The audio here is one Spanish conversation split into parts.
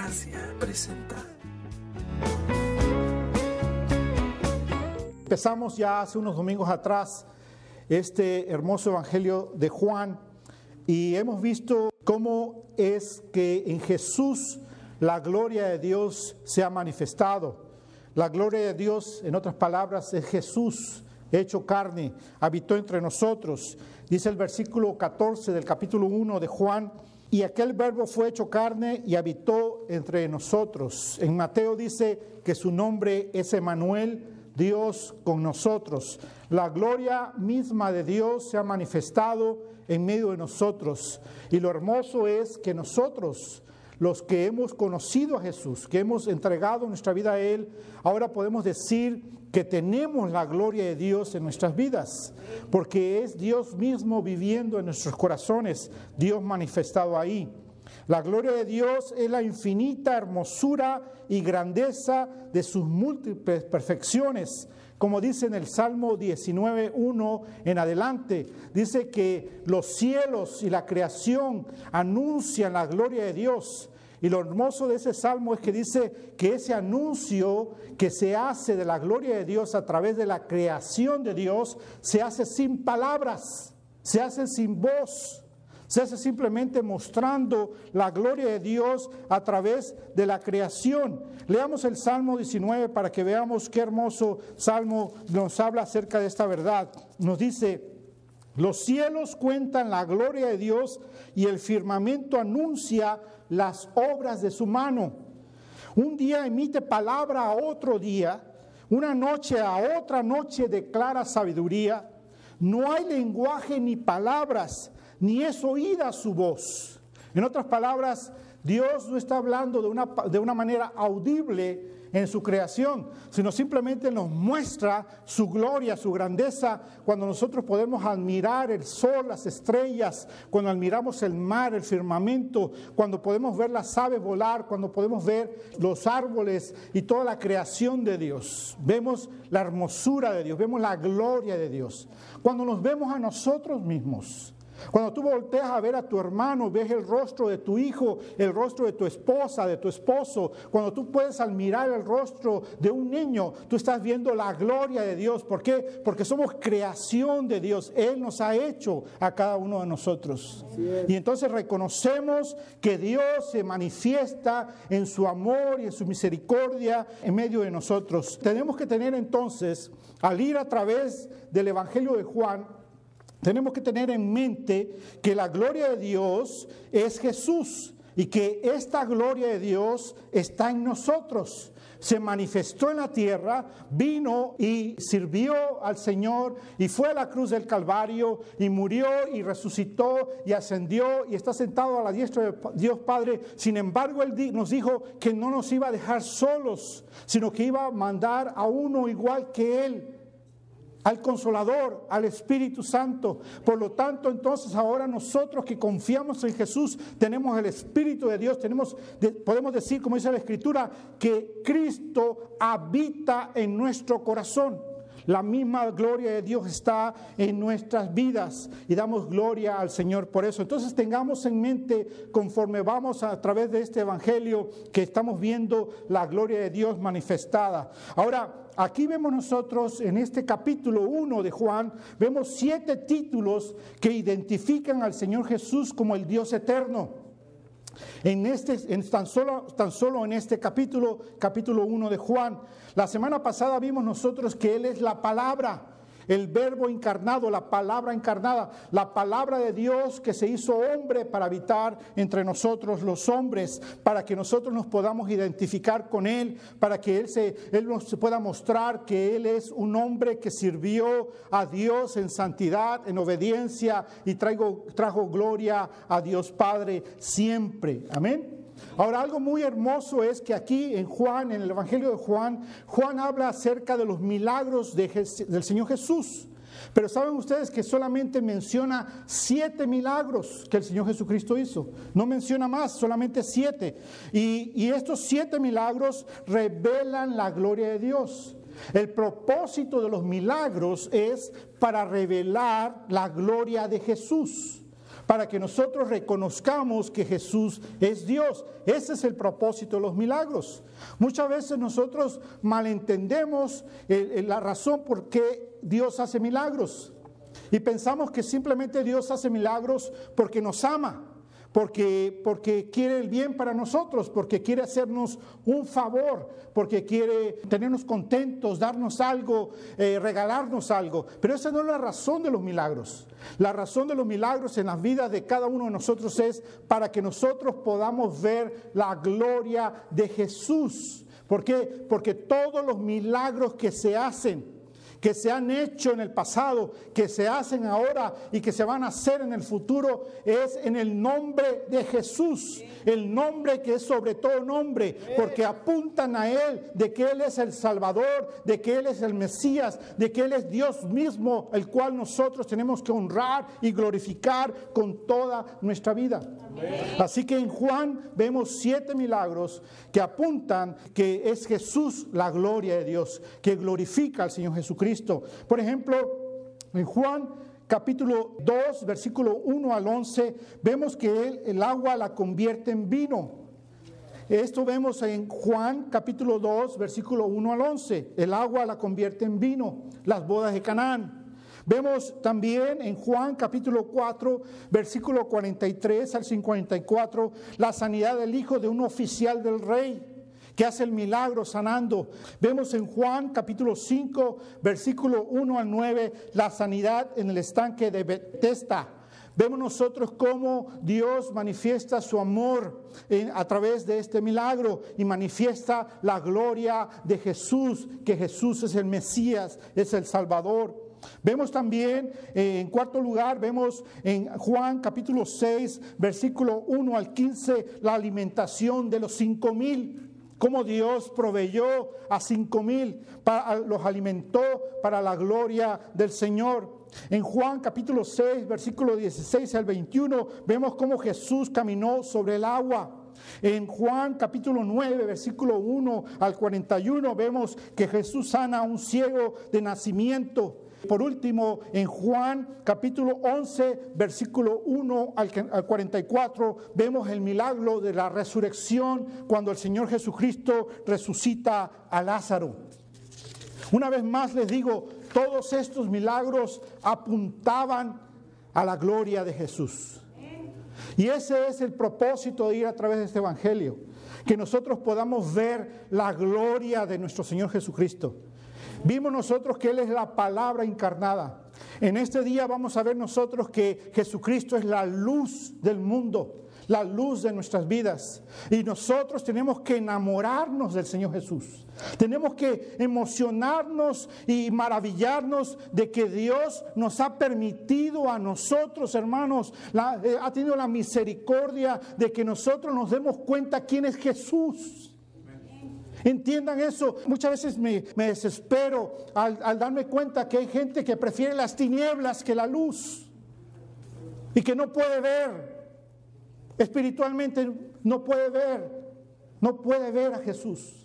Gracia presenta. Empezamos ya hace unos domingos atrás este hermoso evangelio de Juan y hemos visto cómo es que en Jesús la gloria de Dios se ha manifestado. La gloria de Dios, en otras palabras, es Jesús hecho carne, habitó entre nosotros. Dice el versículo 14 del capítulo 1 de Juan: y aquel verbo fue hecho carne y habitó entre nosotros. En Mateo dice que su nombre es Emmanuel, Dios con nosotros. La gloria misma de Dios se ha manifestado en medio de nosotros. Y lo hermoso es que nosotros, los que hemos conocido a Jesús, que hemos entregado nuestra vida a Él, ahora podemos decir que tenemos la gloria de Dios en nuestras vidas, porque es Dios mismo viviendo en nuestros corazones, Dios manifestado ahí. La gloria de Dios es la infinita hermosura y grandeza de sus múltiples perfecciones. Como dice en el Salmo 19:1 en adelante, dice que los cielos y la creación anuncian la gloria de Dios. Y lo hermoso de ese salmo es que dice que ese anuncio que se hace de la gloria de Dios a través de la creación de Dios se hace sin palabras, se hace sin voz. Se hace simplemente mostrando la gloria de Dios a través de la creación. Leamos el Salmo 19 para que veamos qué hermoso salmo nos habla acerca de esta verdad. Nos dice: los cielos cuentan la gloria de Dios y el firmamento anuncia las obras de su mano. Un día emite palabra a otro día, una noche a otra noche declara sabiduría. No hay lenguaje ni palabras, ni es oída su voz. En otras palabras, Dios no está hablando de una manera audible en su creación, sino simplemente nos muestra su gloria, su grandeza, cuando nosotros podemos admirar el sol, las estrellas, cuando admiramos el mar, el firmamento, cuando podemos ver las aves volar, cuando podemos ver los árboles y toda la creación de Dios. Vemos la hermosura de Dios, vemos la gloria de Dios. Cuando nos vemos a nosotros mismos, cuando tú volteas a ver a tu hermano, ves el rostro de tu hijo, el rostro de tu esposa, de tu esposo. Cuando tú puedes admirar el rostro de un niño, tú estás viendo la gloria de Dios. ¿Por qué? Porque somos creación de Dios. Él nos ha hecho a cada uno de nosotros. Y entonces reconocemos que Dios se manifiesta en su amor y en su misericordia en medio de nosotros. Tenemos que tener entonces, al ir a través del Evangelio de Juan, tenemos que tener en mente que la gloria de Dios es Jesús y que esta gloria de Dios está en nosotros. Se manifestó en la tierra, vino y sirvió al Señor y fue a la cruz del Calvario y murió y resucitó y ascendió y está sentado a la diestra de Dios Padre. Sin embargo, Él nos dijo que no nos iba a dejar solos, sino que iba a mandar a uno igual que Él, al Consolador, al Espíritu Santo. Por lo tanto, entonces ahora nosotros que confiamos en Jesús, tenemos el Espíritu de Dios, podemos decir, como dice la Escritura, que Cristo habita en nuestro corazón. La misma gloria de Dios está en nuestras vidas y damos gloria al Señor por eso. Entonces tengamos en mente, conforme vamos a través de este evangelio, que estamos viendo la gloria de Dios manifestada. Ahora, aquí vemos nosotros en este capítulo 1 de Juan, vemos 7 títulos que identifican al Señor Jesús como el Dios eterno. Tan solo en este capítulo 1 de Juan. La semana pasada vimos nosotros que Él es la palabra, el verbo encarnado, la palabra encarnada, la palabra de Dios que se hizo hombre para habitar entre nosotros los hombres, para que nosotros nos podamos identificar con Él, para que Él nos pueda mostrar que Él es un hombre que sirvió a Dios en santidad, en obediencia y trajo gloria a Dios Padre siempre. Amén. Ahora, algo muy hermoso es que aquí en Juan, en el Evangelio de Juan, Juan habla acerca de los milagros del Señor Jesús. Pero ¿saben ustedes que solamente menciona 7 milagros que el Señor Jesucristo hizo? No menciona más, solamente 7. Y estos 7 milagros revelan la gloria de Dios. El propósito de los milagros es para revelar la gloria de Jesús. para que nosotros reconozcamos que Jesús es Dios. Ese es el propósito de los milagros. Muchas veces nosotros malentendemos la razón por qué Dios hace milagros. Y pensamos que simplemente Dios hace milagros porque nos ama, porque quiere el bien para nosotros, porque quiere hacernos un favor, porque quiere tenernos contentos, darnos algo, regalarnos algo. Pero esa no es la razón de los milagros. La razón de los milagros en las vidas de cada uno de nosotros es para que nosotros podamos ver la gloria de Jesús. ¿Por qué? Porque todos los milagros que se hacen, que se han hecho en el pasado, que se hacen ahora y que se van a hacer en el futuro, es en el nombre de Jesús, el nombre que es sobre todo nombre, porque apuntan a Él, de que Él es el Salvador, de que Él es el Mesías, de que Él es Dios mismo, el cual nosotros tenemos que honrar y glorificar con toda nuestra vida. Así que en Juan vemos 7 milagros que apuntan que es Jesús la gloria de Dios, que glorifica al Señor Jesucristo. Por ejemplo, en Juan capítulo 2, versículo 1 al 11, vemos que el agua la convierte en vino. Esto vemos en Juan capítulo 2, versículo 1 al 11. El agua la convierte en vino, las bodas de Canaán. Vemos también en Juan capítulo 4, versículo 43 al 54, la sanidad del hijo de un oficial del rey que hace el milagro sanando. Vemos en Juan capítulo 5, versículo 1 al 9, la sanidad en el estanque de Betesda. Vemos nosotros cómo Dios manifiesta su amor a través de este milagro y manifiesta la gloria de Jesús, que Jesús es el Mesías, es el Salvador. Vemos también, en cuarto lugar, vemos en Juan capítulo 6, versículo 1 al 15, la alimentación de los 5,000. Cómo Dios proveyó a 5,000, los alimentó para la gloria del Señor. En Juan capítulo 6, versículo 16 al 21, vemos cómo Jesús caminó sobre el agua. En Juan capítulo 9, versículo 1 al 41, vemos que Jesús sana a un ciego de nacimiento. Por último, en Juan capítulo 11, versículo 1 al 44, vemos el milagro de la resurrección cuando el Señor Jesucristo resucita a Lázaro. Una vez más les digo, todos estos milagros apuntaban a la gloria de Jesús. Y ese es el propósito de ir a través de este evangelio, que nosotros podamos ver la gloria de nuestro Señor Jesucristo. Vimos nosotros que Él es la palabra encarnada. En este día vamos a ver nosotros que Jesucristo es la luz del mundo, la luz de nuestras vidas. Y nosotros tenemos que enamorarnos del Señor Jesús. Tenemos que emocionarnos y maravillarnos de que Dios nos ha permitido a nosotros, hermanos, ha tenido la misericordia de que nosotros nos demos cuenta quién es Jesús. Entiendan eso. Muchas veces me desespero al darme cuenta que hay gente que prefiere las tinieblas que la luz y que no puede ver espiritualmente, no puede ver a Jesús.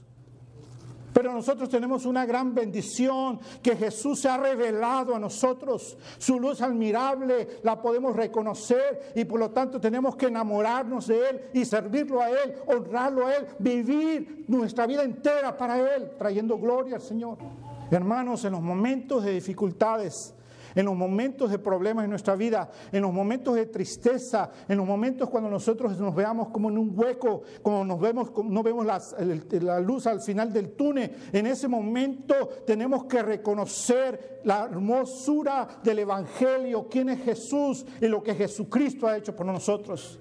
Pero nosotros tenemos una gran bendición, que Jesús se ha revelado a nosotros. Su luz admirable la podemos reconocer y por lo tanto tenemos que enamorarnos de Él y servirlo a Él, honrarlo a Él, vivir nuestra vida entera para Él, trayendo gloria al Señor. Hermanos, en los momentos de dificultades, en los momentos de problemas en nuestra vida, en los momentos de tristeza, en los momentos cuando nosotros nos veamos como en un hueco, cuando no vemos la luz al final del túnel, en ese momento tenemos que reconocer la hermosura del Evangelio, quién es Jesús y lo que Jesucristo ha hecho por nosotros,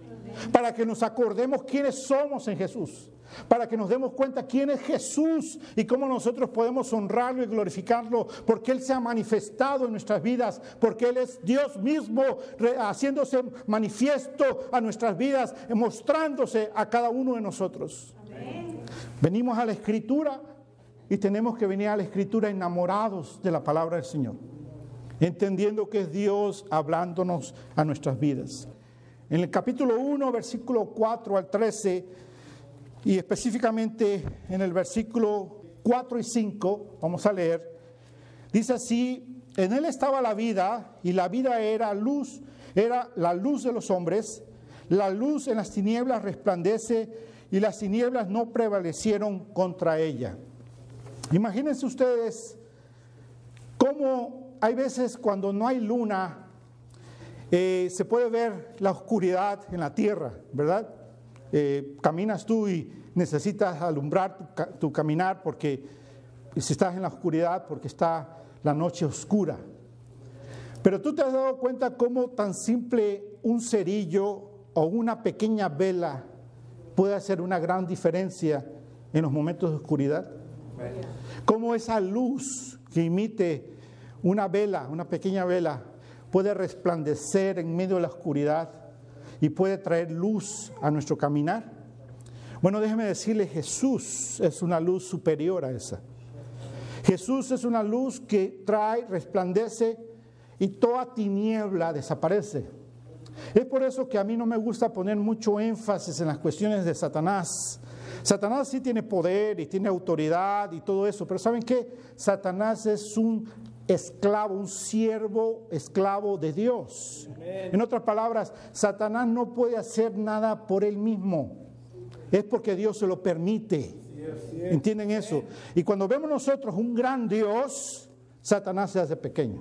para que nos acordemos quiénes somos en Jesús, para que nos demos cuenta quién es Jesús y cómo nosotros podemos honrarlo y glorificarlo, porque Él se ha manifestado en nuestras vidas, porque Él es Dios mismo haciéndose manifiesto a nuestras vidas, mostrándose a cada uno de nosotros. Amén. Venimos a la Escritura y tenemos que venir a la Escritura enamorados de la palabra del Señor, entendiendo que es Dios hablándonos a nuestras vidas. En el capítulo 1, versículo 4 al 13, y específicamente en el versículo 4 y 5, vamos a leer, dice así: en Él estaba la vida, y la vida era luz era la luz de los hombres. La luz en las tinieblas resplandece y las tinieblas no prevalecieron contra ella. Imagínense ustedes cómo hay veces cuando no hay luna, se puede ver la oscuridad en la tierra, ¿verdad? Caminas tú y necesitas alumbrar tu caminar porque si estás en la oscuridad, porque está la noche oscura. Pero tú te has dado cuenta cómo tan simple un cerillo o una pequeña vela puede hacer una gran diferencia en los momentos de oscuridad. Cómo esa luz que imite una vela, una pequeña vela, puede resplandecer en medio de la oscuridad y puede traer luz a nuestro caminar. Bueno, déjeme decirle, Jesús es una luz superior a esa. Jesús es una luz que trae, resplandece y toda tiniebla desaparece. Es por eso que a mí no me gusta poner mucho énfasis en las cuestiones de Satanás. Satanás sí tiene poder y tiene autoridad y todo eso, pero ¿saben qué? Satanás es un esclavo, un siervo esclavo de Dios. En otras palabras, Satanás no puede hacer nada por él mismo. Es porque Dios se lo permite. ¿Entienden eso? Y cuando vemos nosotros un gran Dios, Satanás se hace pequeño.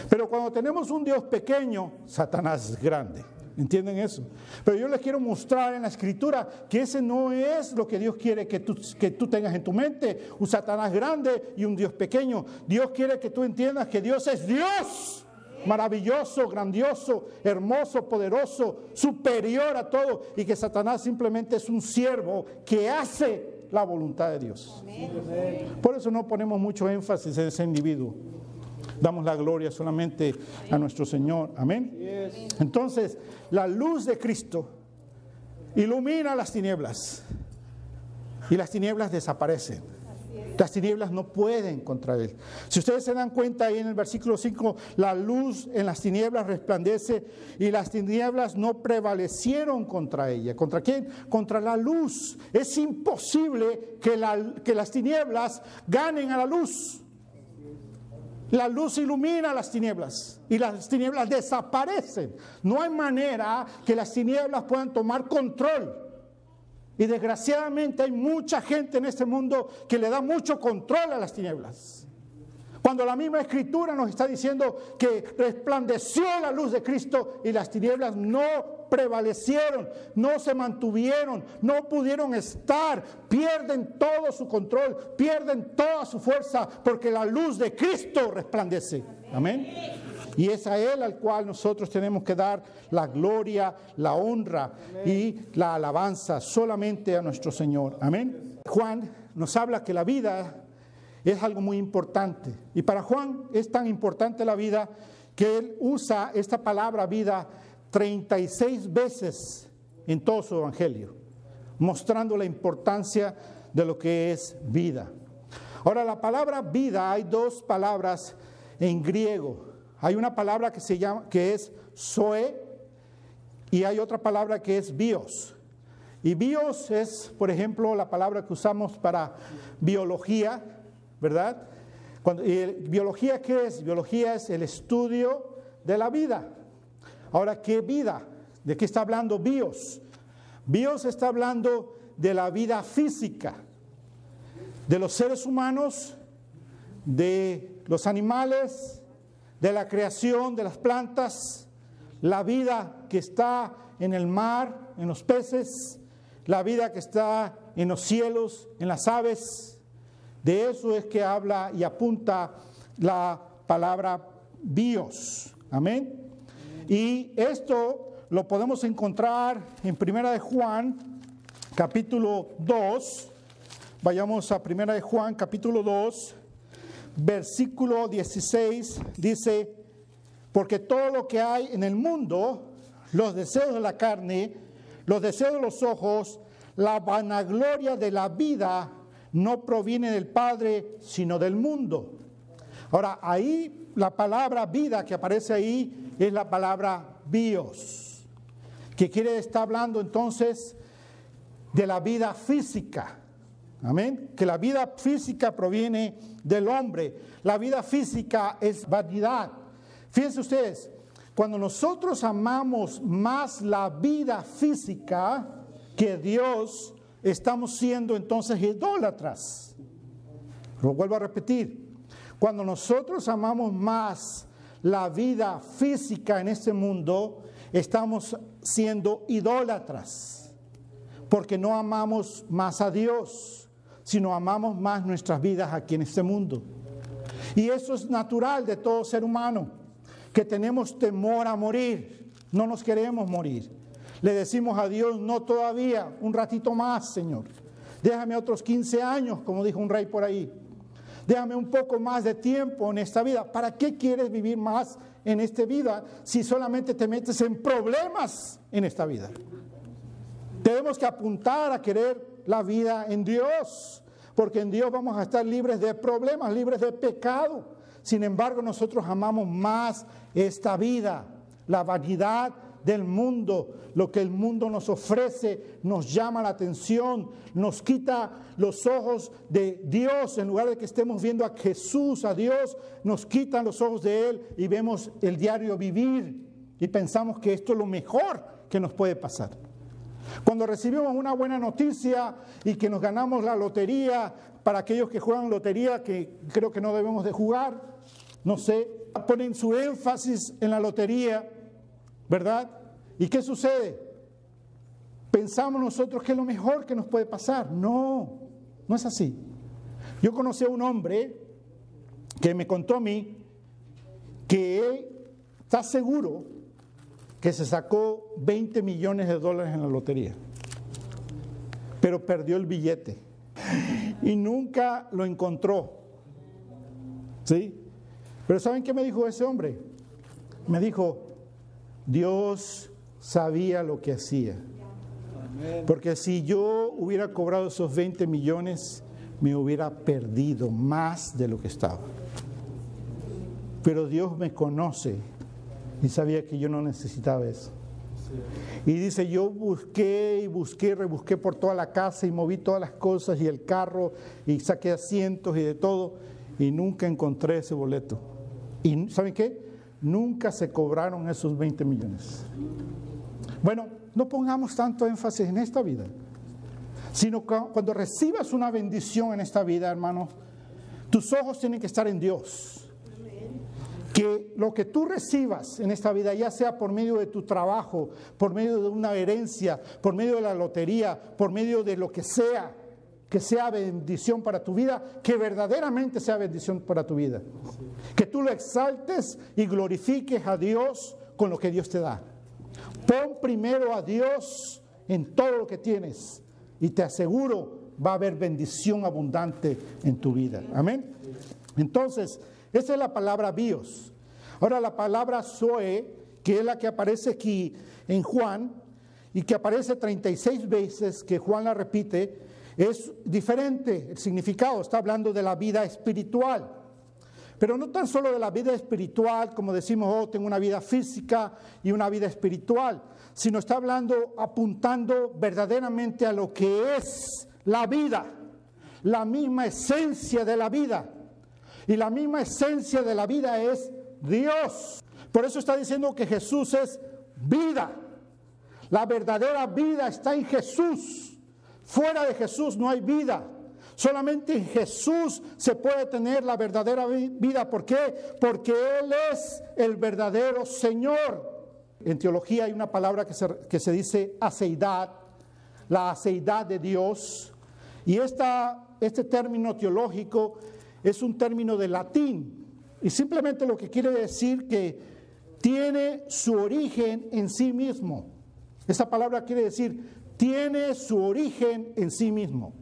Pero cuando tenemos un Dios pequeño, Satanás es grande. ¿Entienden eso? Pero yo les quiero mostrar en la Escritura que ese no es lo que Dios quiere que tú tengas en tu mente. Un Satanás grande y un Dios pequeño. Dios quiere que tú entiendas que Dios es Dios. Maravilloso, grandioso, hermoso, poderoso, superior a todo. Y que Satanás simplemente es un siervo que hace la voluntad de Dios. Por eso no ponemos mucho énfasis en ese individuo. Damos la gloria solamente a nuestro Señor. Amén. Entonces, la luz de Cristo ilumina las tinieblas y las tinieblas desaparecen. Las tinieblas no pueden contra él. Si ustedes se dan cuenta ahí en el versículo 5, la luz en las tinieblas resplandece y las tinieblas no prevalecieron contra ella. ¿Contra quién? Contra la luz. Es imposible que las tinieblas ganen a la luz. La luz ilumina las tinieblas y las tinieblas desaparecen. No hay manera que las tinieblas puedan tomar control. Y desgraciadamente hay mucha gente en este mundo que le da mucho control a las tinieblas. Cuando la misma Escritura nos está diciendo que resplandeció la luz de Cristo y las tinieblas no prevalecieron, no se mantuvieron, no pudieron estar, pierden todo su control, pierden toda su fuerza, porque la luz de Cristo resplandece. Amén. Y es a Él al cual nosotros tenemos que dar la gloria, la honra y la alabanza solamente a nuestro Señor. Amén. Juan nos habla que la vida es algo muy importante. Y para Juan es tan importante la vida que él usa esta palabra vida 36 veces en todo su evangelio, mostrando la importancia de lo que es vida. Ahora, la palabra vida, hay dos palabras en griego. Hay una palabra que es zoe y hay otra palabra que es bios. Y bios es, por ejemplo, la palabra que usamos para biología, ¿verdad? Biología, ¿qué es? Biología es el estudio de la vida. Ahora, ¿qué vida? ¿De qué está hablando bios? Bios está hablando de la vida física, de los seres humanos, de los animales, de la creación de las plantas, la vida que está en el mar, en los peces, la vida que está en los cielos, en las aves. De eso es que habla y apunta la palabra bios. Amén. Y esto lo podemos encontrar en 1 de Juan, capítulo 2. Vayamos a 1 de Juan, capítulo 2, versículo 16. Dice, porque todo lo que hay en el mundo, los deseos de la carne, los deseos de los ojos, la vanagloria de la vida, no proviene del Padre, sino del mundo. Ahora, ahí la palabra vida que aparece ahí es la palabra bios, que está hablando entonces de la vida física. Amén. Que la vida física proviene del hombre. La vida física es vanidad. Fíjense ustedes, Cuando nosotros amamos más la vida física que Dios, estamos siendo entonces idólatras. Lo vuelvo a repetir. Cuando nosotros amamos más la vida física en este mundo, estamos siendo idólatras. Porque no amamos más a Dios, sino amamos más nuestras vidas aquí en este mundo. Y eso es natural de todo ser humano, que tenemos temor a morir, no nos queremos morir. Le decimos a Dios, no todavía, un ratito más, Señor. Déjame otros 15 años, como dijo un rey por ahí. Déjame un poco más de tiempo en esta vida. ¿Para qué quieres vivir más en esta vida si solamente te metes en problemas en esta vida? Tenemos que apuntar a querer la vida en Dios, porque en Dios vamos a estar libres de problemas, libres de pecado. Sin embargo, nosotros amamos más esta vida, la vanidad del mundo, lo que el mundo nos ofrece, nos llama la atención, nos quita los ojos de Dios. En lugar de que estemos viendo a Jesús, a Dios, nos quitan los ojos de Él y vemos el diario vivir y pensamos que esto es lo mejor que nos puede pasar. Cuando recibimos una buena noticia y que nos ganamos la lotería, para aquellos que juegan lotería, que creo que no debemos de jugar, no sé, ponen su énfasis en la lotería, ¿verdad? ¿Y qué sucede? Pensamos nosotros que es lo mejor que nos puede pasar. No, no es así. Yo conocí a un hombre que me contó a mí que él está seguro que se sacó $20 millones en la lotería, pero perdió el billete y nunca lo encontró. ¿Sí? Pero ¿saben qué me dijo ese hombre? Me dijo, Dios sabía lo que hacía. Porque si yo hubiera cobrado esos 20 millones, me hubiera perdido más de lo que estaba. Pero Dios me conoce y sabía que yo no necesitaba eso. Y dice, yo busqué y busqué, rebusqué por toda la casa y moví todas las cosas y el carro y saqué asientos y de todo y nunca encontré ese boleto. ¿Y saben qué? Nunca se cobraron esos 20 millones. Bueno, no pongamos tanto énfasis en esta vida, sino que cuando recibas una bendición en esta vida, hermano, tus ojos tienen que estar en Dios. Que lo que tú recibas en esta vida, ya sea por medio de tu trabajo, por medio de una herencia, por medio de la lotería, por medio de lo que sea bendición para tu vida, que verdaderamente sea bendición para tu vida. Que tú lo exaltes y glorifiques a Dios con lo que Dios te da. Pon primero a Dios en todo lo que tienes y te aseguro va a haber bendición abundante en tu vida. Amén. Entonces, esa es la palabra bios. Ahora la palabra zoe, que es la que aparece aquí en Juan y que aparece 36 veces, que Juan la repite, es diferente el significado. Está hablando de la vida espiritual. Pero no tan solo de la vida espiritual, como decimos, oh, tengo una vida física y una vida espiritual, sino está hablando, apuntando verdaderamente a lo que es la vida, la misma esencia de la vida. Y la misma esencia de la vida es Dios. Por eso está diciendo que Jesús es vida. La verdadera vida está en Jesús. Fuera de Jesús no hay vida. Solamente en Jesús se puede tener la verdadera vida. ¿Por qué? Porque Él es el verdadero Señor. En teología hay una palabra que se dice aceidad, la aceidad de Dios. Y este término teológico es un término de latín. Y simplemente lo que quiere decir que tiene su origen en sí mismo. Esa palabra quiere decir, tiene su origen en sí mismo.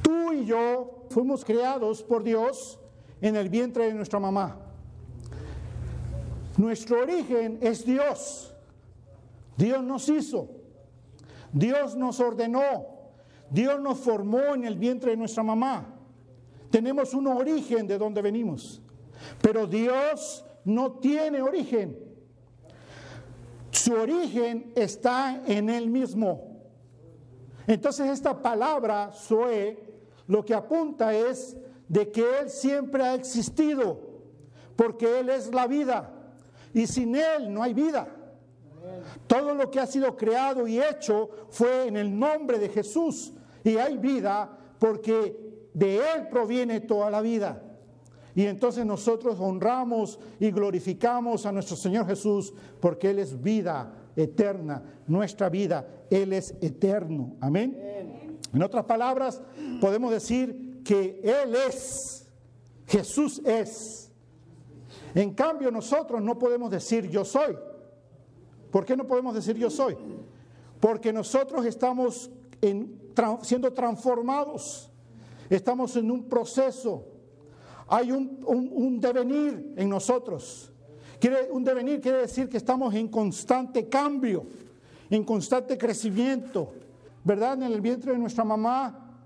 Tú y yo fuimos creados por Dios en el vientre de nuestra mamá. Nuestro origen es Dios. Dios nos hizo. Dios nos ordenó. Dios nos formó en el vientre de nuestra mamá. Tenemos un origen de donde venimos. Pero Dios no tiene origen. Su origen está en Él mismo. Entonces esta palabra, Zoe, lo que apunta es de que Él siempre ha existido, porque Él es la vida. y sin Él no hay vida. Todo lo que ha sido creado y hecho fue en el nombre de Jesús, y hay vida porque de Él proviene toda la vida. Y entonces nosotros honramos y glorificamos a nuestro Señor Jesús porque Él es vida eterna, nuestra vida, Él es eterno. Amén. En otras palabras, podemos decir que Él es, Jesús es. En cambio, nosotros no podemos decir yo soy. ¿Por qué no podemos decir yo soy? Porque nosotros estamos siendo transformados, estamos en un proceso, hay un devenir en nosotros. Un devenir quiere decir que estamos en constante cambio, en constante crecimiento, ¿verdad? En el vientre de nuestra mamá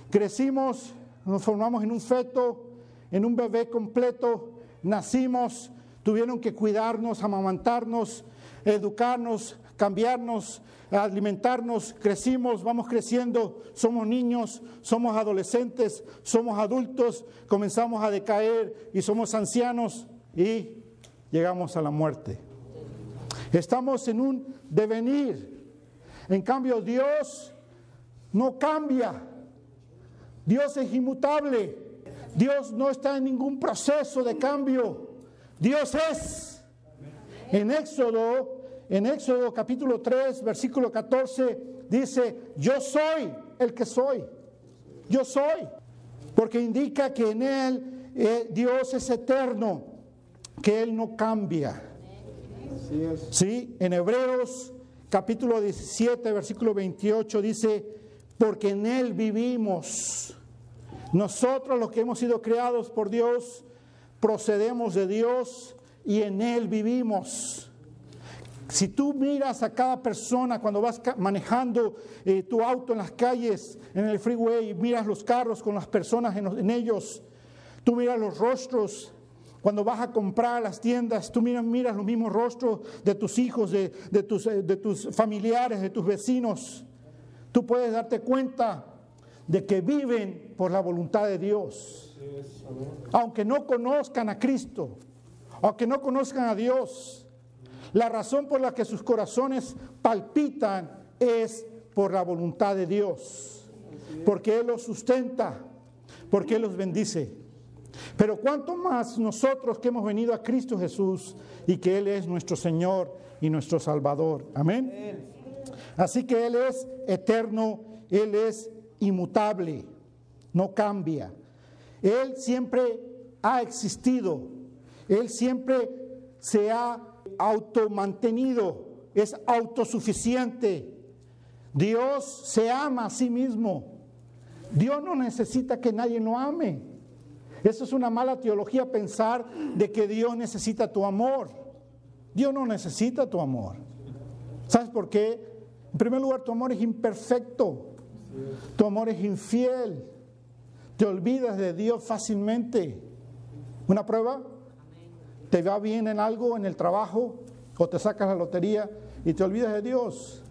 crecimos, nos formamos en un feto, en un bebé completo, nacimos, tuvieron que cuidarnos, amamantarnos, educarnos, cambiarnos, alimentarnos, crecimos, vamos creciendo, somos niños, somos adolescentes, somos adultos, comenzamos a decaer y somos ancianos y llegamos a la muerte. Estamos en un devenir. En cambio, Dios no cambia. Dios es inmutable. Dios no está en ningún proceso de cambio. Dios es. En Éxodo capítulo 3, versículo 14, dice, yo soy el que soy. Yo soy. Porque indica que en Él Dios es eterno, que Él no cambia. Sí, en Hebreos capítulo 17, versículo 28 dice, porque en Él vivimos. Nosotros los que hemos sido creados por Dios, procedemos de Dios y en Él vivimos. Si tú miras a cada persona cuando vas manejando tu auto en las calles, en el freeway, miras los carros con las personas en ellos, tú miras los rostros. Cuando vas a comprar a las tiendas, tú miras los mismos rostros de tus hijos, de tus familiares, de tus vecinos. Tú puedes darte cuenta de que viven por la voluntad de Dios. Aunque no conozcan a Cristo, aunque no conozcan a Dios, la razón por la que sus corazones palpitan es por la voluntad de Dios. Porque Él los sustenta, porque Él los bendice. Pero cuánto más nosotros que hemos venido a Cristo Jesús y que Él es nuestro Señor y nuestro Salvador. Amén. Así que Él es eterno, Él es inmutable, no cambia. Él siempre ha existido, Él siempre se ha automantenido, es autosuficiente. Dios se ama a sí mismo. Dios no necesita que nadie lo ame. Eso es una mala teología, pensar de que Dios necesita tu amor. Dios no necesita tu amor. ¿Sabes por qué? En primer lugar, tu amor es imperfecto. Tu amor es infiel. Te olvidas de Dios fácilmente. ¿Una prueba? ¿Te va bien en algo, en el trabajo? ¿O te sacas la lotería y te olvidas de Dios?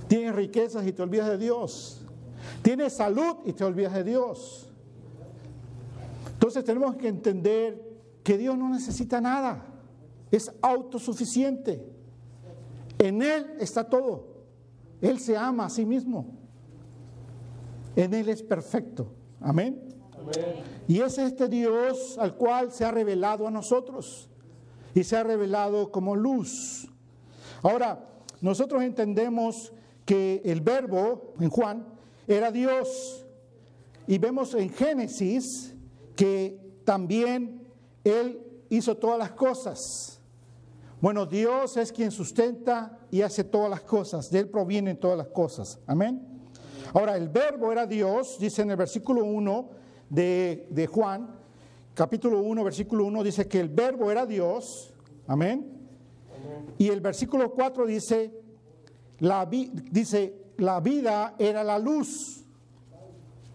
Tienes riquezas y te olvidas de Dios. Tienes salud y te olvidas de Dios. Entonces tenemos que entender que Dios no necesita nada, es autosuficiente. En Él está todo. Él se ama a sí mismo. En Él es perfecto. Amén. Amén. Y es este Dios al cual se ha revelado a nosotros y se ha revelado como luz. Ahora, nosotros entendemos que el Verbo en Juan era Dios y vemos en Génesis que también Él hizo todas las cosas. Bueno, Dios es quien sustenta y hace todas las cosas. De Él provienen todas las cosas. Amén. Ahora, el Verbo era Dios, dice en el versículo 1 de Juan, capítulo 1, versículo 1, dice que el Verbo era Dios. Amén. Y el versículo 4 dice, la vida era la luz.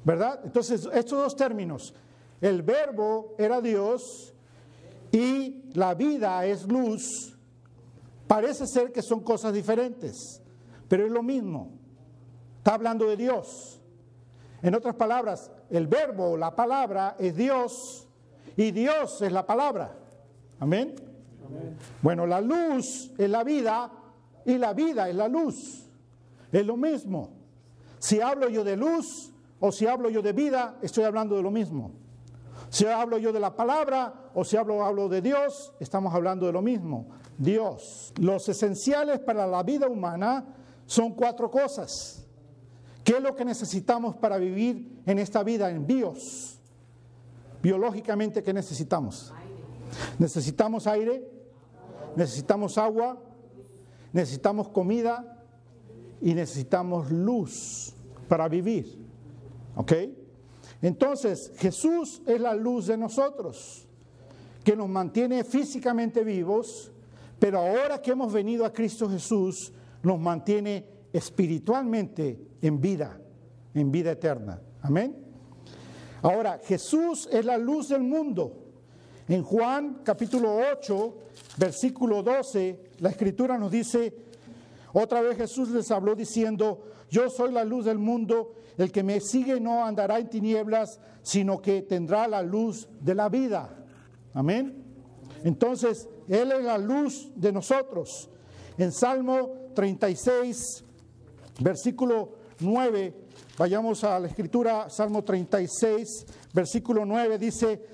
¿Verdad? Entonces, estos dos términos, el Verbo era Dios y la vida es luz. Parece ser que son cosas diferentes, pero es lo mismo. Está hablando de Dios. En otras palabras, el Verbo, la palabra, es Dios y Dios es la palabra. Amén. Bueno, la luz es la vida y la vida es la luz. Es lo mismo. Si hablo yo de luz o si hablo yo de vida, estoy hablando de lo mismo. Si hablo yo de la palabra o si hablo de Dios, estamos hablando de lo mismo. Dios. Los esenciales para la vida humana son 4 cosas. ¿Qué es lo que necesitamos para vivir en esta vida, en bios? Biológicamente, ¿qué necesitamos? Necesitamos aire, necesitamos agua, necesitamos comida y necesitamos luz para vivir. ¿Ok? Entonces, Jesús es la luz de nosotros, que nos mantiene físicamente vivos, pero ahora que hemos venido a Cristo Jesús, nos mantiene espiritualmente en vida eterna. Amén. Ahora, Jesús es la luz del mundo. En Juan capítulo 8, versículo 12, la Escritura nos dice, otra vez Jesús les habló diciendo, yo soy la luz del mundo, el que me sigue no andará en tinieblas, sino que tendrá la luz de la vida. Amén. Entonces, Él es la luz de nosotros. En Salmo 36, versículo 9, vayamos a la Escritura, Salmo 36, versículo 9, dice,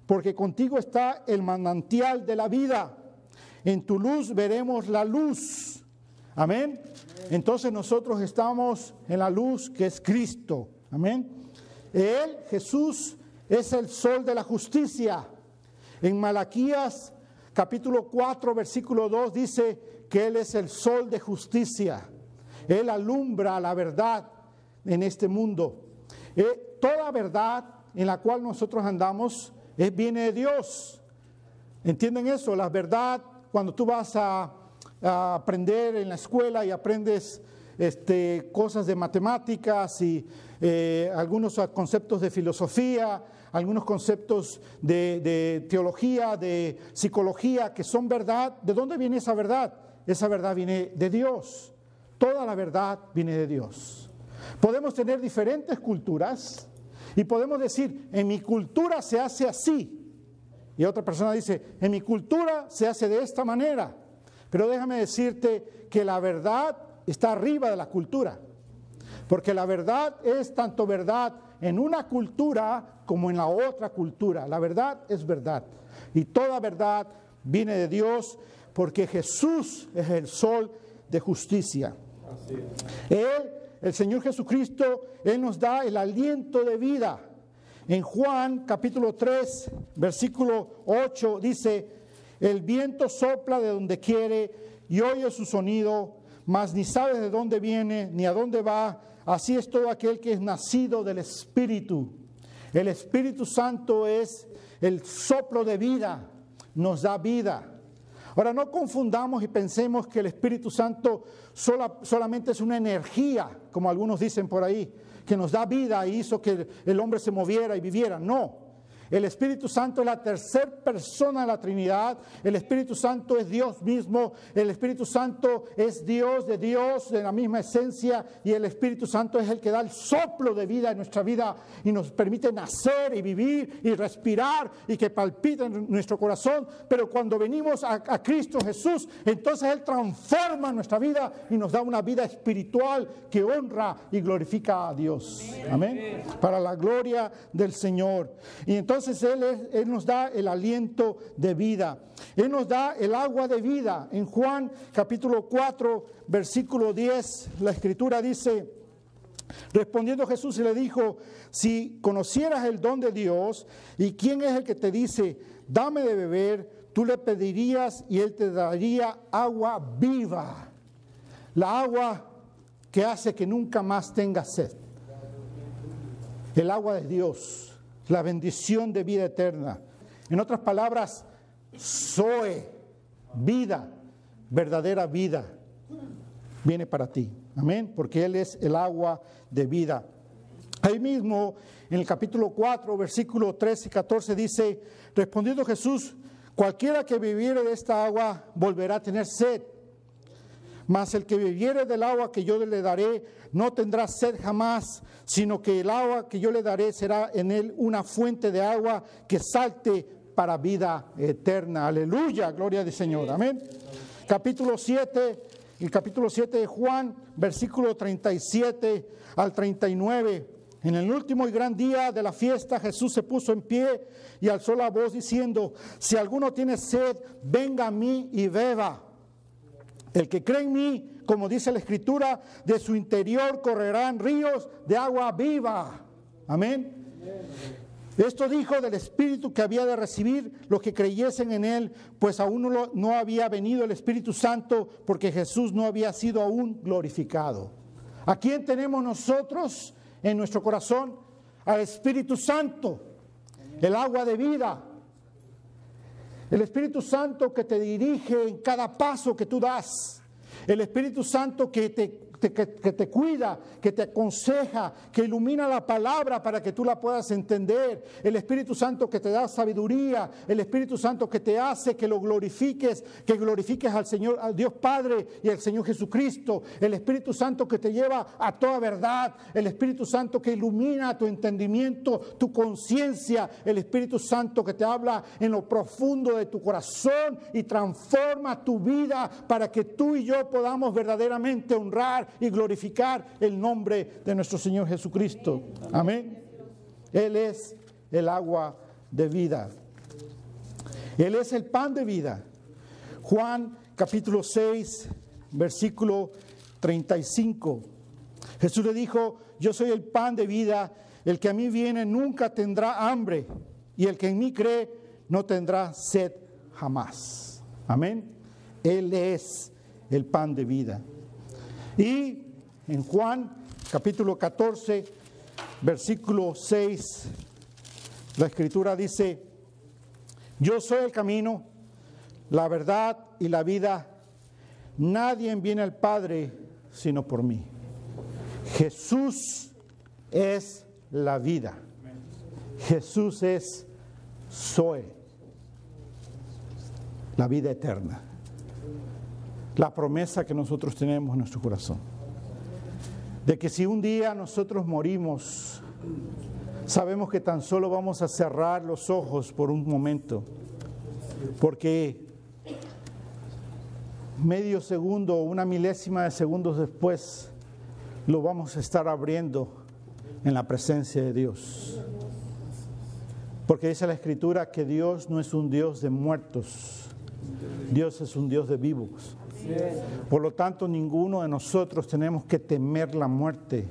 porque contigo está el manantial de la vida, en tu luz veremos la luz. Amén. Entonces nosotros estamos en la luz que es Cristo. Amén. Él, Jesús, es el sol de la justicia. En Malaquías capítulo 4, versículo 2 dice que Él es el sol de justicia. Él alumbra la verdad en este mundo. Toda verdad en la cual nosotros andamos viene de Dios. ¿Entienden eso? La verdad, cuando tú vas a aprender en la escuela y aprendes cosas de matemáticas y algunos conceptos de filosofía, algunos conceptos de teología, de psicología, que son verdad. ¿De dónde viene esa verdad? Esa verdad viene de Dios. Toda la verdad viene de Dios. Podemos tener diferentes culturas y podemos decir, en mi cultura se hace así. Y otra persona dice, en mi cultura se hace de esta manera. Pero déjame decirte que la verdad está arriba de la cultura. Porque la verdad es tanto verdad en una cultura como en la otra cultura. La verdad es verdad. Y toda verdad viene de Dios porque Jesús es el sol de justicia. Así es. Él, el Señor Jesucristo, Él nos da el aliento de vida. En Juan capítulo 3, versículo 8 dice, el viento sopla de donde quiere y oye su sonido, mas ni sabe de dónde viene ni a dónde va. Así es todo aquel que es nacido del Espíritu. El Espíritu Santo es el soplo de vida, nos da vida. Ahora, no confundamos y pensemos que el Espíritu Santo solamente es una energía, como algunos dicen por ahí, que nos da vida y hizo que el hombre se moviera y viviera. No. El Espíritu Santo es la tercera persona de la Trinidad. El Espíritu Santo es Dios mismo. El Espíritu Santo es Dios, de la misma esencia. Y el Espíritu Santo es el que da el soplo de vida en nuestra vida y nos permite nacer y vivir y respirar y que palpite en nuestro corazón. Pero cuando venimos a Cristo Jesús, entonces Él transforma nuestra vida y nos da una vida espiritual que honra y glorifica a Dios. Amén. Para la gloria del Señor. Y entonces Él nos da el aliento de vida. Él nos da el agua de vida. En Juan capítulo 4, versículo 10, la Escritura dice, respondiendo Jesús y le dijo, si conocieras el don de Dios y quién es el que te dice, dame de beber, tú le pedirías y Él te daría agua viva. La agua que hace que nunca más tengas sed. El agua de Dios. La bendición de vida eterna. En otras palabras, Zoe, vida, verdadera vida, viene para ti. Amén, porque Él es el agua de vida. Ahí mismo, en el capítulo 4, versículos 13 y 14 dice, respondiendo Jesús, cualquiera que bebiere de esta agua volverá a tener sed. Mas el que bebiere del agua que yo le daré no tendrá sed jamás, sino que el agua que yo le daré será en él una fuente de agua que salte para vida eterna. Aleluya, gloria al Señor. Amén. Capítulo 7, el capítulo 7 de Juan, versículo 37 al 39. En el último y gran día de la fiesta, Jesús se puso en pie y alzó la voz diciendo: si alguno tiene sed, venga a mí y beba. El que cree en mí, como dice la Escritura, de su interior correrán ríos de agua viva. Amén. Esto dijo del Espíritu que había de recibir los que creyesen en Él, pues aún no había venido el Espíritu Santo, porque Jesús no había sido aún glorificado. ¿A quién tenemos nosotros en nuestro corazón? Al Espíritu Santo, el agua de vida. El Espíritu Santo que te dirige en cada paso que tú das. El Espíritu Santo que te cuida, que te aconseja, que ilumina la palabra para que tú la puedas entender. El Espíritu Santo que te da sabiduría. El Espíritu Santo que te hace que lo glorifiques, que glorifiques al Señor, al Dios Padre y al Señor Jesucristo. El Espíritu Santo que te lleva a toda verdad. El Espíritu Santo que ilumina tu entendimiento, tu conciencia. El Espíritu Santo que te habla en lo profundo de tu corazón y transforma tu vida para que tú y yo podamos verdaderamente honrar y glorificar el nombre de nuestro Señor Jesucristo. Amén. Él es el agua de vida. Él es el pan de vida. Juan capítulo 6, versículo 35. Jesús le dijo: yo soy el pan de vida, el que a mí viene nunca tendrá hambre, y el que en mí cree no tendrá sed jamás. Amén. Él es el pan de vida. Y en Juan capítulo 14, versículo 6, la Escritura dice: yo soy el camino, la verdad y la vida. Nadie viene al Padre sino por mí. Jesús es la vida. Jesús es Zoe, la vida eterna. La promesa que nosotros tenemos en nuestro corazón. De que si un día nosotros morimos, sabemos que tan solo vamos a cerrar los ojos por un momento. Porque medio segundo o una milésima de segundos después lo vamos a estar abriendo en la presencia de Dios. Porque dice la Escritura que Dios no es un Dios de muertos, Dios es un Dios de vivos. Por lo tanto, ninguno de nosotros tenemos que temer la muerte,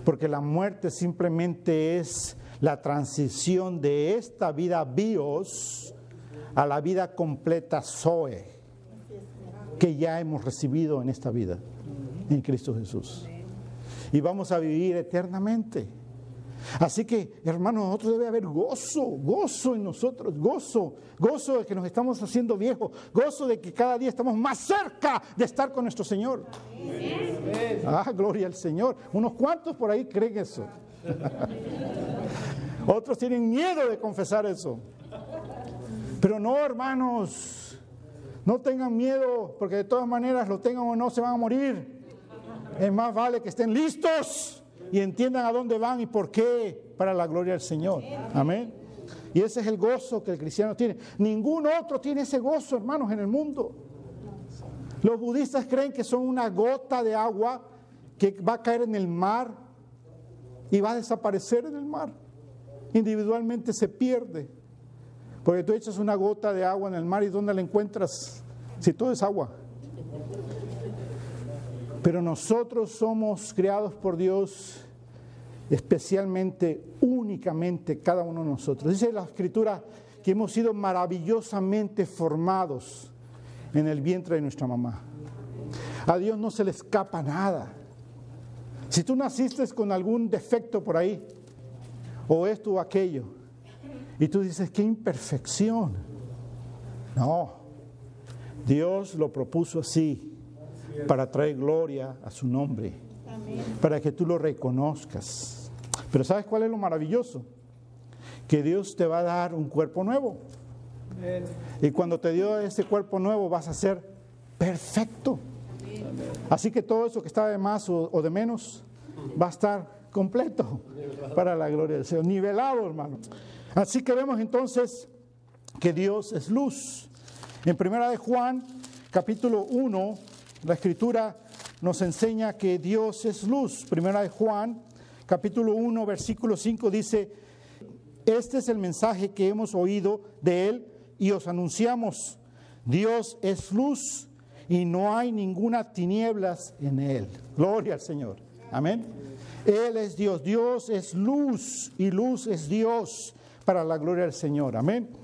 porque la muerte simplemente es la transición de esta vida bios a la vida completa Zoe, que ya hemos recibido en esta vida, en Cristo Jesús. Y vamos a vivir eternamente. Así que, hermanos, nosotros debe haber gozo en nosotros, gozo de que nos estamos haciendo viejos, gozo de que cada día estamos más cerca de estar con nuestro Señor. Amén. Ah, gloria al Señor. Unos cuantos por ahí creen eso. Otros tienen miedo de confesar eso. Pero no, hermanos, no tengan miedo, porque de todas maneras, lo tengan o no, se van a morir. Es más vale que estén listos y entiendan a dónde van y por qué, para la gloria del Señor. Amén. Y ese es el gozo que el cristiano tiene. Ningún otro tiene ese gozo, hermanos, en el mundo. Los budistas creen que son una gota de agua que va a caer en el mar y va a desaparecer en el mar. Individualmente se pierde. Porque tú echas una gota de agua en el mar y ¿dónde la encuentras? Si todo es agua. Pero nosotros somos creados por Dios especialmente, únicamente, cada uno de nosotros. Dice la Escritura que hemos sido maravillosamente formados en el vientre de nuestra mamá. A Dios no se le escapa nada. Si tú naciste con algún defecto por ahí, o esto o aquello, y tú dices, ¡qué imperfección! No, Dios lo propuso así, para traer gloria a su nombre. Amén. Para que tú lo reconozcas. Pero ¿sabes cuál es lo maravilloso? Que Dios te va a dar un cuerpo nuevo. Amén. Y cuando te dio ese cuerpo nuevo vas a ser perfecto. Amén. Así que todo eso que está de más o de menos va a estar completo para la gloria del Señor. Nivelado, hermano. Así que vemos entonces que Dios es luz. En Primera de Juan, capítulo 1, la Escritura nos enseña que Dios es luz. Primera de Juan, capítulo 1, versículo 5 dice: este es el mensaje que hemos oído de Él y os anunciamos. Dios es luz y no hay ninguna tinieblas en Él. Gloria al Señor. Amén. Él es Dios. Dios es luz y luz es Dios, para la gloria del Señor. Amén.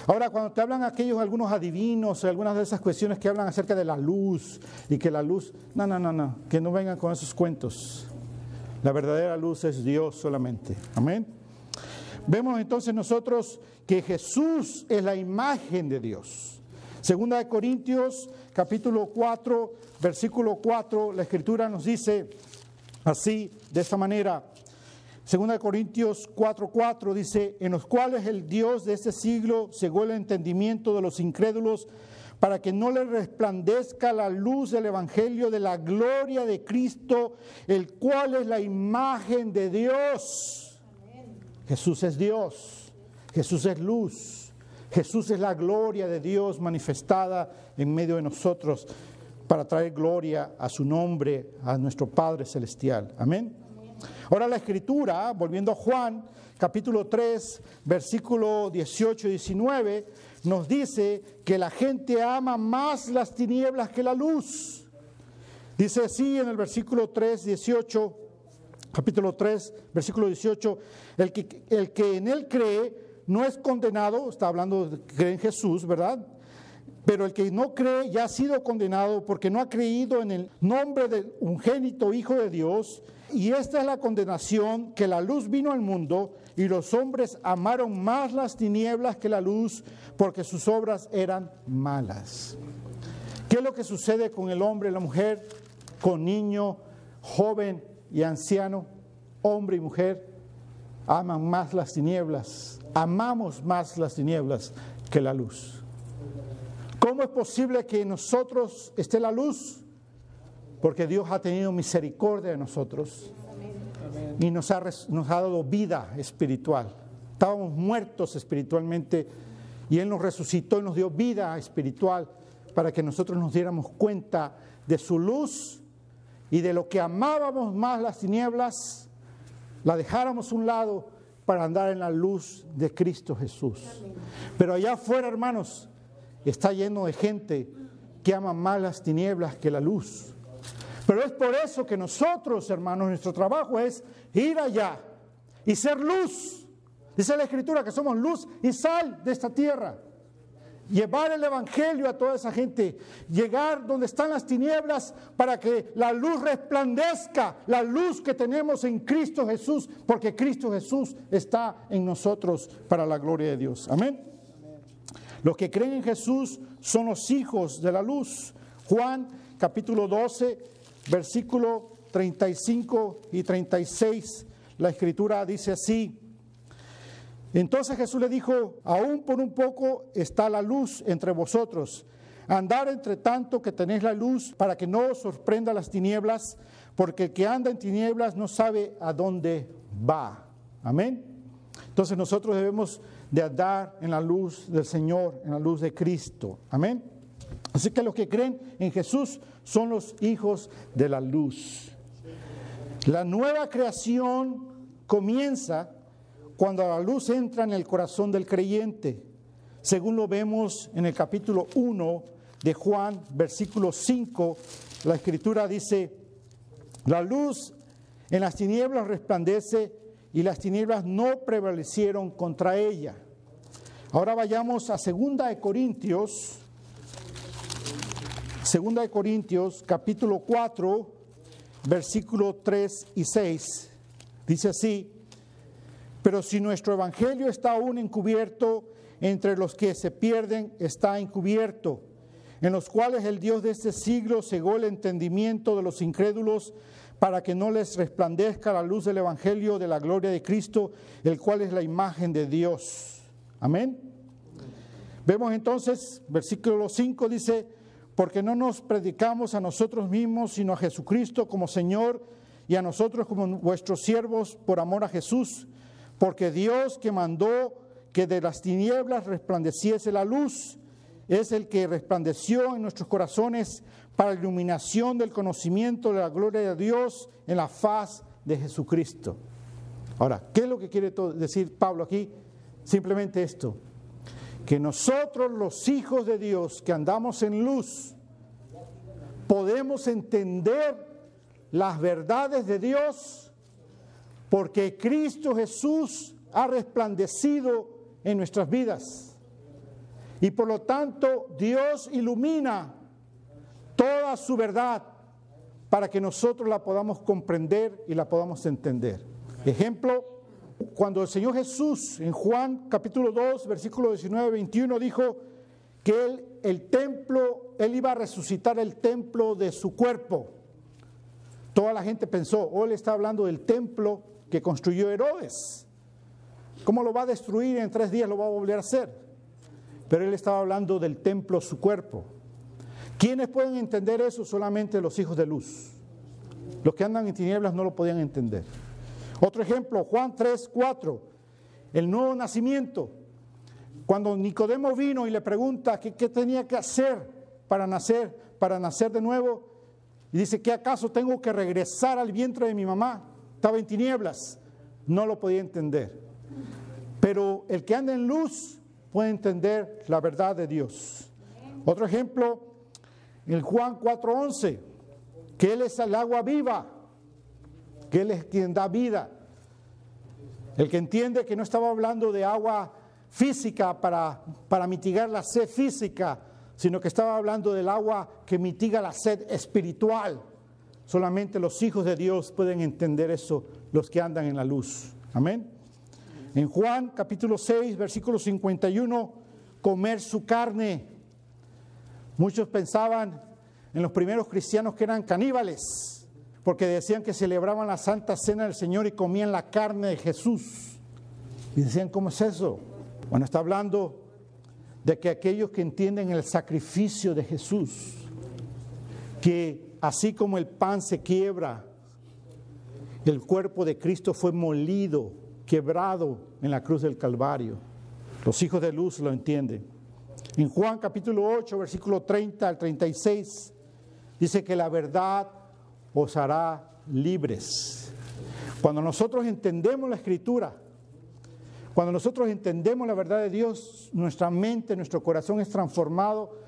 Ahora, cuando te hablan algunos adivinos, algunas de esas cuestiones que hablan acerca de la luz y que la luz, no, que no vengan con esos cuentos. La verdadera luz es Dios solamente. Amén. Vemos entonces nosotros que Jesús es la imagen de Dios. Segunda de Corintios, capítulo 4, versículo 4, la Escritura nos dice así, de esta manera. Segunda de Corintios 4:4 dice: en los cuales el Dios de este siglo cegó el entendimiento de los incrédulos, para que no les resplandezca la luz del evangelio de la gloria de Cristo, el cual es la imagen de Dios. Amén. Jesús es Dios, Jesús es luz, Jesús es la gloria de Dios manifestada en medio de nosotros, para traer gloria a su nombre, a nuestro Padre Celestial. Amén. Ahora la Escritura, volviendo a Juan, capítulo 3, versículo 18 y 19, nos dice que la gente ama más las tinieblas que la luz. Dice así en el versículo 3, 18, capítulo 3, versículo 18, el que en Él cree no es condenado, está hablando de que cree en Jesús, ¿verdad? Pero el que no cree ya ha sido condenado porque no ha creído en el nombre del unigénito Hijo de Dios. Y esta es la condenación, que la luz vino al mundo y los hombres amaron más las tinieblas que la luz, porque sus obras eran malas. ¿Qué es lo que sucede con el hombre y la mujer, con niño, joven y anciano, hombre y mujer? Aman más las tinieblas, amamos más las tinieblas que la luz. ¿Cómo es posible que en nosotros esté la luz? Porque Dios ha tenido misericordia de nosotros. Amén. Y nos ha dado vida espiritual. Estábamos muertos espiritualmente y Él nos resucitó y nos dio vida espiritual para que nosotros nos diéramos cuenta de su luz y de lo que amábamos más las tinieblas, la dejáramos a un lado para andar en la luz de Cristo Jesús. Amén. Pero allá afuera, hermanos, está lleno de gente que ama más las tinieblas que la luz. Pero es por eso que nosotros, hermanos, nuestro trabajo es ir allá y ser luz. Dice la Escritura que somos luz y sal de esta tierra. Llevar el evangelio a toda esa gente. Llegar donde están las tinieblas para que la luz resplandezca. La luz que tenemos en Cristo Jesús. Porque Cristo Jesús está en nosotros para la gloria de Dios. Amén. Los que creen en Jesús son los hijos de la luz. Juan capítulo 12, versículo 35 y 36, la Escritura dice así: entonces Jesús le dijo: aún por un poco está la luz entre vosotros. Andad entre tanto que tenéis la luz, para que no os sorprenda las tinieblas, porque el que anda en tinieblas no sabe a dónde va. Amén. Entonces nosotros debemos de andar en la luz del Señor, en la luz de Cristo. Amén. Así que los que creen en Jesús son los hijos de la luz. La nueva creación comienza cuando la luz entra en el corazón del creyente, según lo vemos en el capítulo 1 de Juan, versículo 5. La Escritura dice: la luz en las tinieblas resplandece y las tinieblas no prevalecieron contra ella. Ahora vayamos a 2 de Corintios. 2 de Corintios, capítulo 4, versículo 3 y 6. Dice así: pero si nuestro evangelio está aún encubierto, entre los que se pierden está encubierto, en los cuales el Dios de este siglo cegó el entendimiento de los incrédulos, para que no les resplandezca la luz del evangelio de la gloria de Cristo, el cual es la imagen de Dios. Amén. Vemos entonces, versículo 5 dice: porque no nos predicamos a nosotros mismos, sino a Jesucristo como Señor, y a nosotros como vuestros siervos por amor a Jesús, porque Dios que mandó que de las tinieblas resplandeciese la luz. Es el que resplandeció en nuestros corazones para la iluminación del conocimiento de la gloria de Dios en la faz de Jesucristo. Ahora, ¿qué es lo que quiere decir Pablo aquí? Simplemente esto, que nosotros los hijos de Dios que andamos en luz, podemos entender las verdades de Dios porque Cristo Jesús ha resplandecido en nuestras vidas. Y por lo tanto, Dios ilumina toda su verdad para que nosotros la podamos comprender y la podamos entender. Ejemplo, cuando el Señor Jesús en Juan capítulo 2, versículo 19-21 dijo que Él iba a resucitar el templo de su cuerpo. Toda la gente pensó, Él está hablando del templo que construyó Herodes. ¿Cómo lo va a destruir? En 3 días lo va a volver a hacer. Pero Él estaba hablando del templo, su cuerpo. ¿Quiénes pueden entender eso? Solamente los hijos de luz. Los que andan en tinieblas no lo podían entender. Otro ejemplo, Juan 3:4, el nuevo nacimiento. Cuando Nicodemo vino y le pregunta qué tenía que hacer para nacer de nuevo, y dice, ¿qué acaso tengo que regresar al vientre de mi mamá? Estaba en tinieblas, no lo podía entender. Pero el que anda en luz puede entender la verdad de Dios. Otro ejemplo, en Juan 4:11, que Él es el agua viva, que Él es quien da vida. El que entiende que no estaba hablando de agua física para mitigar la sed física, sino que estaba hablando del agua que mitiga la sed espiritual. Solamente los hijos de Dios pueden entender eso, los que andan en la luz. Amén. En Juan capítulo 6, versículo 51, comer su carne. Muchos pensaban en los primeros cristianos que eran caníbales, porque decían que celebraban la Santa Cena del Señor y comían la carne de Jesús. Y decían, ¿cómo es eso? Bueno, está hablando de que aquellos que entienden el sacrificio de Jesús, que así como el pan se quiebra, el cuerpo de Cristo fue molido, quebrado en la cruz del Calvario. Los hijos de luz lo entienden. En Juan capítulo 8, versículo 30 al 36, dice que la verdad os hará libres. Cuando nosotros entendemos la Escritura, cuando nosotros entendemos la verdad de Dios, nuestra mente, nuestro corazón es transformado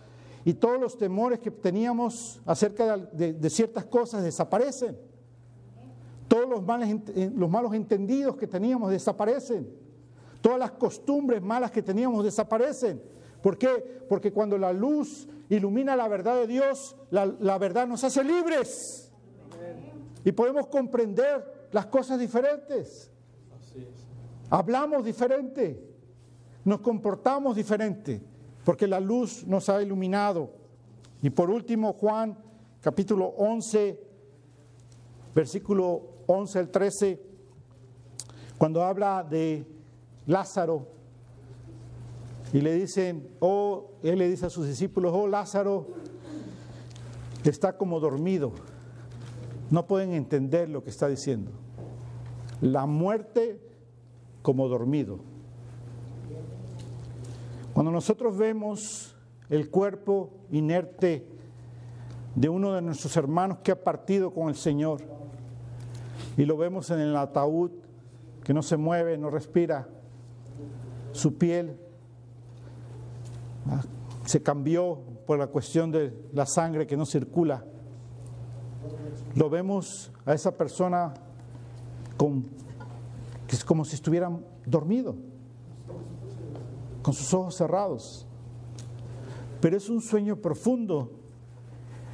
y todos los temores que teníamos acerca de ciertas cosas desaparecen. Todos los malos entendidos que teníamos desaparecen. Todas las costumbres malas que teníamos desaparecen. ¿Por qué? Porque cuando la luz ilumina la verdad de Dios, la verdad nos hace libres. Y podemos comprender las cosas diferentes. Hablamos diferente. Nos comportamos diferente. Porque la luz nos ha iluminado. Y por último, Juan capítulo 11, versículo 11 al 13, cuando habla de Lázaro y le dicen, él le dice a sus discípulos, Lázaro está como dormido. No pueden entender lo que está diciendo. La muerte como dormido. Cuando nosotros vemos el cuerpo inerte de uno de nuestros hermanos que ha partido con el Señor y lo vemos en el ataúd que no se mueve, no respira, su piel se cambió por la cuestión de la sangre que no circula, lo vemos a esa persona que es como si estuviera dormido, con sus ojos cerrados. Pero es un sueño profundo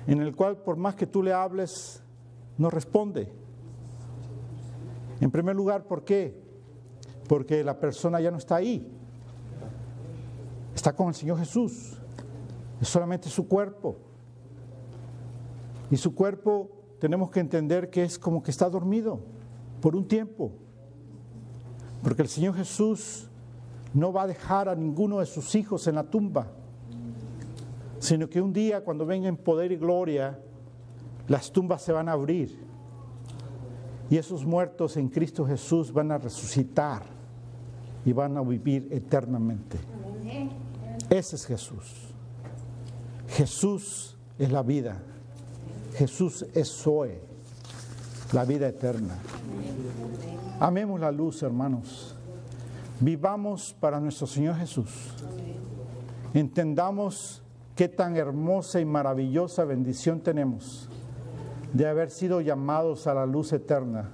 en el cual por más que tú le hables, no responde. En primer lugar, ¿por qué? Porque la persona ya no está ahí. Está con el Señor Jesús. Es solamente su cuerpo. Y su cuerpo tenemos que entender que es como que está dormido por un tiempo. Porque el Señor Jesús no va a dejar a ninguno de sus hijos en la tumba, sino que un día cuando venga en poder y gloria, las tumbas se van a abrir. Y esos muertos en Cristo Jesús van a resucitar. y van a vivir eternamente. Ese es Jesús. Jesús es la vida. Jesús es Zoe, la vida eterna. Amemos la luz, hermanos. Vivamos para nuestro Señor Jesús. Entendamos qué tan hermosa y maravillosa bendición tenemos de haber sido llamados a la luz eterna,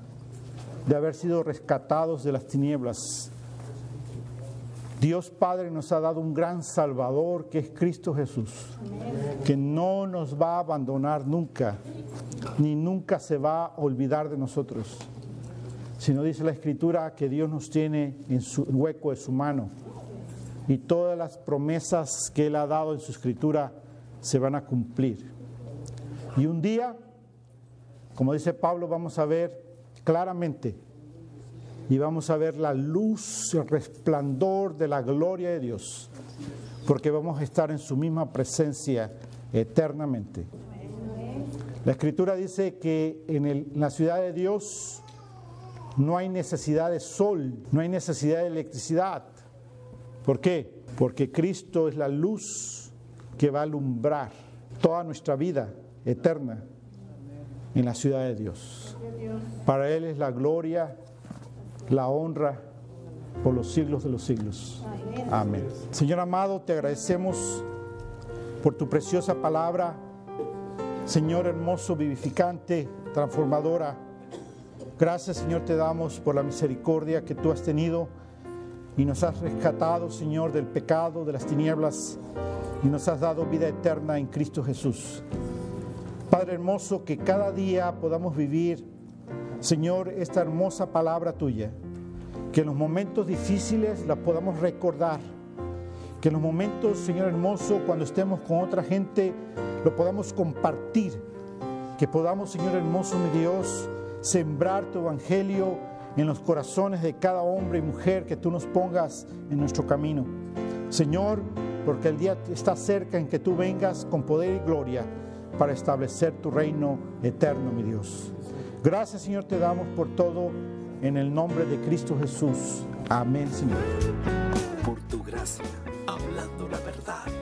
de haber sido rescatados de las tinieblas. Dios Padre nos ha dado un gran Salvador que es Cristo Jesús, que no nos va a abandonar nunca, ni nunca se va a olvidar de nosotros, sino dice la Escritura que Dios nos tiene en su hueco de su mano y todas las promesas que Él ha dado en su Escritura se van a cumplir. Y un día, como dice Pablo, vamos a ver claramente y vamos a ver la luz, el resplandor de la gloria de Dios, porque vamos a estar en su misma presencia eternamente. La Escritura dice que en la ciudad de Dios no hay necesidad de sol, no hay necesidad de electricidad. ¿Por qué? Porque Cristo es la luz que va a alumbrar toda nuestra vida eterna en la ciudad de Dios. Para Él es la gloria, la honra por los siglos de los siglos. Amén. Señor amado, te agradecemos por tu preciosa palabra, Señor hermoso, vivificante, transformadora. Gracias, Señor, te damos por la misericordia que tú has tenido y nos has rescatado, Señor, del pecado, de las tinieblas, y nos has dado vida eterna en Cristo Jesús. Padre hermoso, que cada día podamos vivir, Señor, esta hermosa palabra tuya, que en los momentos difíciles la podamos recordar, que en los momentos, Señor hermoso, cuando estemos con otra gente, lo podamos compartir, que podamos, Señor hermoso, mi Dios, sembrar tu evangelio en los corazones de cada hombre y mujer que tú nos pongas en nuestro camino. Señor, porque el día está cerca en que tú vengas con poder y gloria para establecer tu reino eterno, mi Dios. Gracias, Señor, te damos por todo en el nombre de Cristo Jesús. Amén, Señor. Por tu gracia, hablando la verdad.